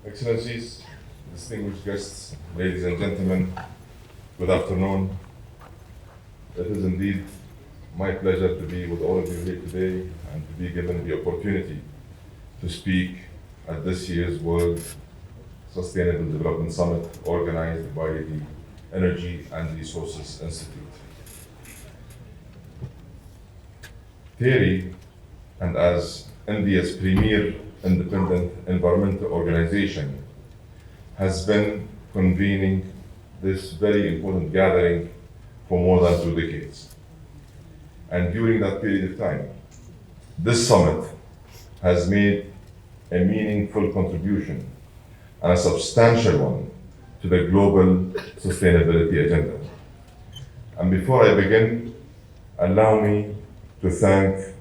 Excellencies, distinguished guests, ladies and gentlemen, good afternoon. It is indeed my pleasure to be with all of you here today and to be given the opportunity to speak at this year's World Sustainable Development Summit organized by the Energy and Resources Institute. TERI, and as India's premier independent environmental organization, has been convening this very important gathering for more than 2 decades. And during that period of time, this summit has made a meaningful contribution and a substantial one to the global sustainability agenda. And before I begin, allow me to thank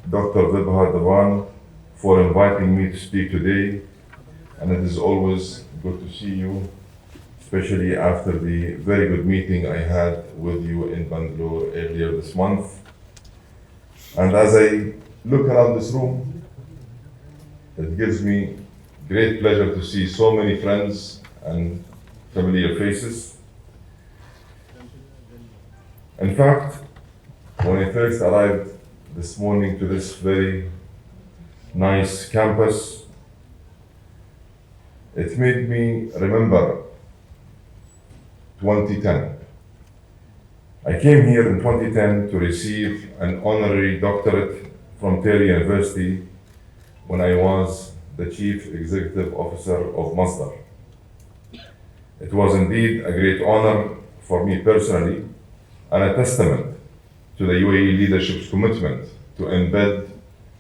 Dr. Vibha Dhawan for inviting me to speak today. And it is always good to see you, especially after the very good meeting I had with you in Bangalore earlier this month. And as I look around this room, it gives me great pleasure to see so many friends and familiar faces. In fact, when I first arrived this morning to this very nice campus, it made me remember 2010. I came here in 2010 to receive an honorary doctorate from TERI University when I was the Chief Executive Officer of Masdar. It was indeed a great honor for me personally and a testament to the UAE leadership's commitment to embed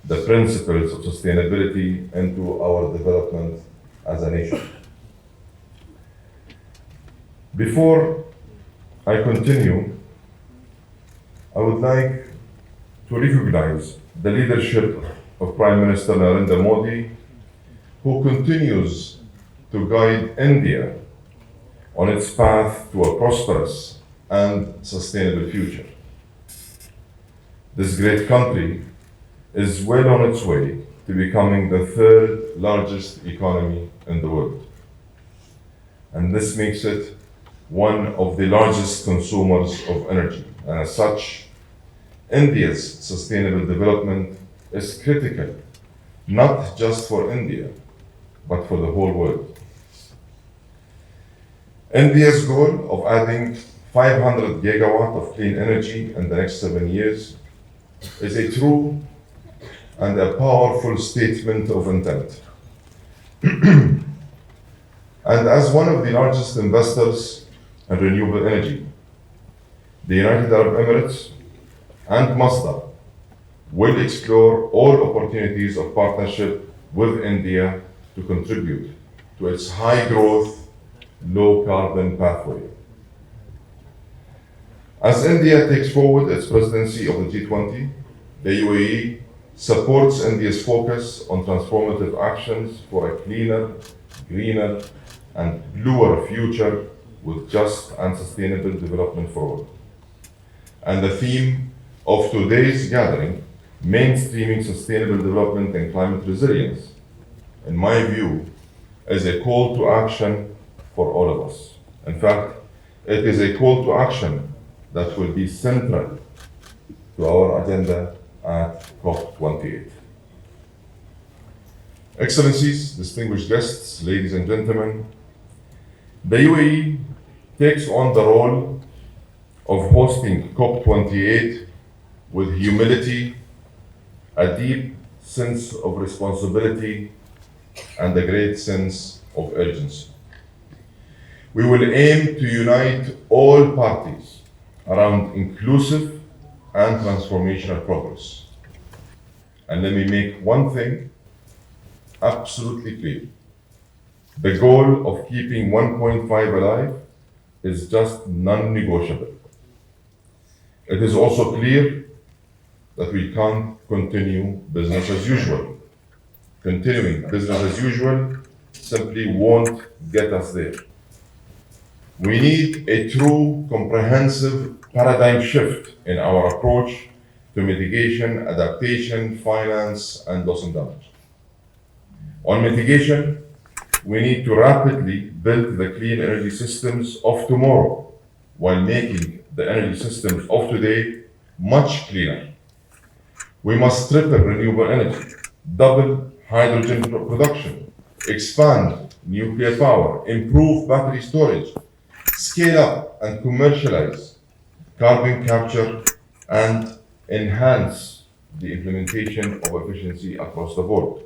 the principles of sustainability into our development as a nation. Before I continue, I would like to recognize the leadership of Prime Minister Narendra Modi, who continues to guide India on its path to a prosperous and sustainable future. This great country is well on its way to becoming the third largest economy in the world. And this makes it one of the largest consumers of energy. And as such, India's sustainable development is critical, not just for India, but for the whole world. India's goal of adding 500 gigawatt of clean energy in the next 7 years is a true and a powerful statement of intent. And as one of the largest investors in renewable energy, the United Arab Emirates and Masdar will explore all opportunities of partnership with India to contribute to its high growth, low carbon pathway. As India takes forward its presidency of the G20, the UAE supports India's focus on transformative actions for a cleaner, greener, and bluer future with just and sustainable development for all. And the theme of today's gathering, mainstreaming sustainable development and climate resilience, in my view, is a call to action for all of us. In fact, it is a call to action that will be central to our agenda at COP28. Excellencies, distinguished guests, ladies and gentlemen, the UAE takes on the role of hosting COP28 with humility, a deep sense of responsibility, and a great sense of urgency. We will aim to unite all parties around inclusive and transformational progress. And let me make one thing absolutely clear. The goal of keeping 1.5 alive is just non-negotiable. It is also clear that we can't continue business as usual. Continuing business as usual simply won't get us there. We need a true, comprehensive paradigm shift in our approach to mitigation, adaptation, finance, and loss and damage. On mitigation, We need to rapidly build the clean energy systems of tomorrow while making the energy systems of today much cleaner. We must triple renewable energy, double hydrogen production, expand nuclear power, improve battery storage, scale up and commercialize carbon capture, and enhance the implementation of efficiency across the board.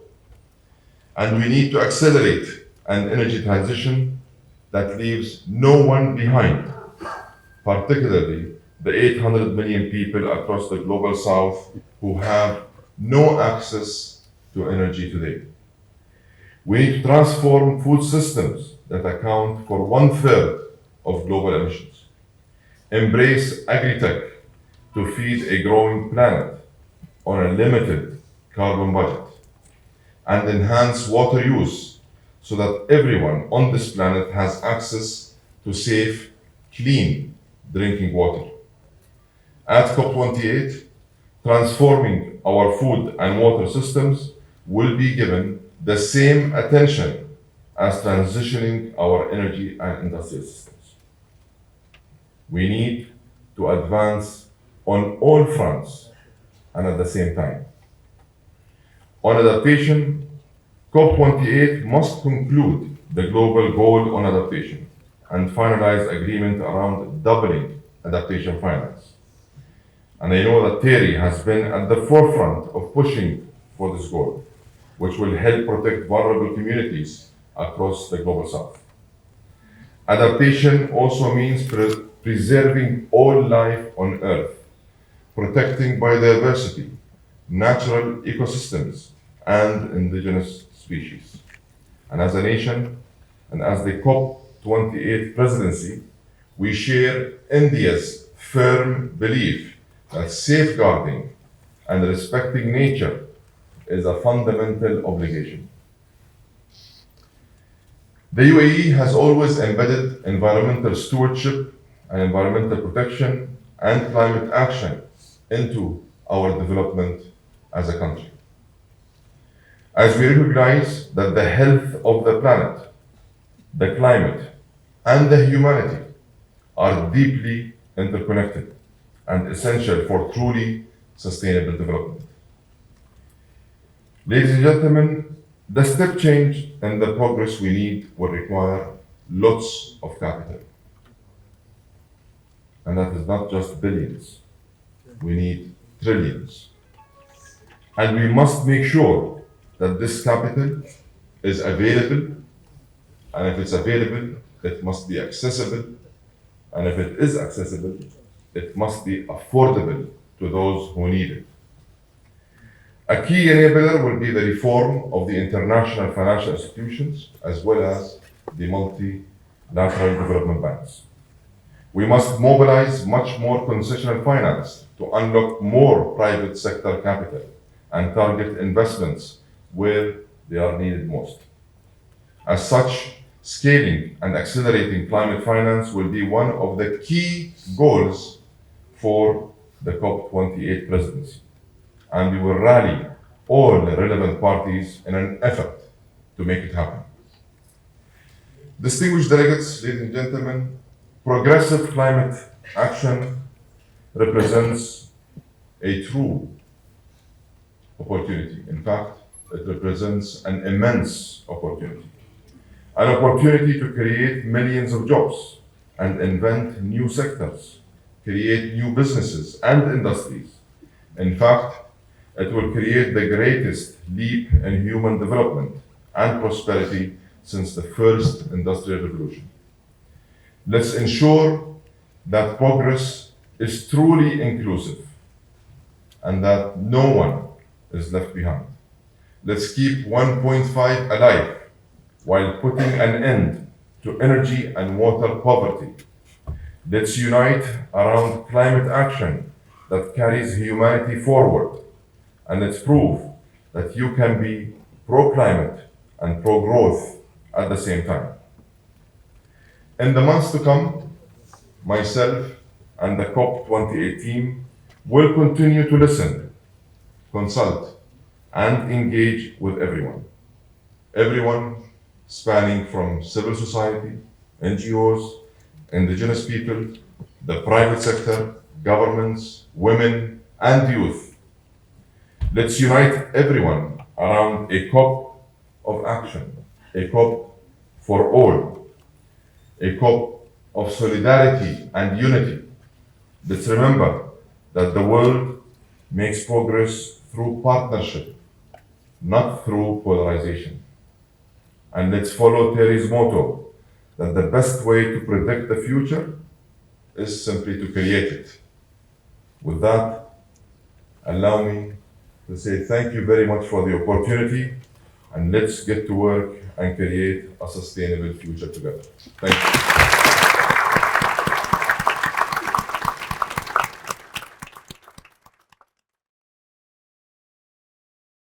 And we need to accelerate an energy transition that leaves no one behind, particularly the 800 million people across the global south who have no access to energy today. We need to transform food systems that account for 1/3 of global emissions. Embrace agri-tech to feed a growing planet on a limited carbon budget. And enhance water use so that everyone on this planet has access to safe, clean drinking water. At COP28, transforming our food and water systems will be given the same attention as transitioning our energy and industrial systems. We need to advance on all fronts and at the same time. On adaptation, COP28 must conclude the global goal on adaptation and finalize agreement around doubling adaptation finance. And I know that TERI has been at the forefront of pushing for this goal, which will help protect vulnerable communities across the global south. Adaptation also means preserving all life on Earth, protecting biodiversity, natural ecosystems, and indigenous species. And as a nation, and as the COP28 presidency, we share India's firm belief that safeguarding and respecting nature is a fundamental obligation. The UAE has always embedded environmental stewardship and environmental protection and climate action into our development as a country. As we recognize that the health of the planet, the climate, and the humanity are deeply interconnected and essential for truly sustainable development. Ladies and gentlemen, the step change and the progress we need will require lots of capital. And that is not just billions. We need trillions. And we must make sure that this capital is available, and if it's available, it must be accessible, and if it is accessible, it must be affordable to those who need it. A key enabler will be the reform of the international financial institutions as well as the multilateral development banks. We must mobilize much more concessional finance to unlock more private sector capital and target investments where they are needed most. As such, scaling and accelerating climate finance will be one of the key goals for the COP28 presidency. And we will rally all the relevant parties in an effort to make it happen. Distinguished delegates, ladies and gentlemen, progressive climate action represents a true opportunity. In fact, it represents an immense opportunity. An opportunity to create millions of jobs and invent new sectors, create new businesses and industries. In fact, it will create the greatest leap in human development and prosperity since the first industrial revolution. Let's ensure that progress is truly inclusive and that no one is left behind. Let's keep 1.5 alive while putting an end to energy and water poverty. Let's unite around climate action that carries humanity forward. And let's prove that you can be pro-climate and pro-growth at the same time. In the months to come, myself and the COP28 team will continue to listen, consult, and engage with everyone. Everyone spanning from civil society, NGOs, indigenous people, the private sector, governments, women, and youth. Let's unite everyone around a COP of action, a COP for all, a COP of solidarity and unity. Let's remember that the world makes progress through partnership, not through polarization. And let's follow TERI's motto that the best way to predict the future is simply to create it. With that, allow me to say thank you very much for the opportunity, and let's get to work and create a sustainable future together. Thank you.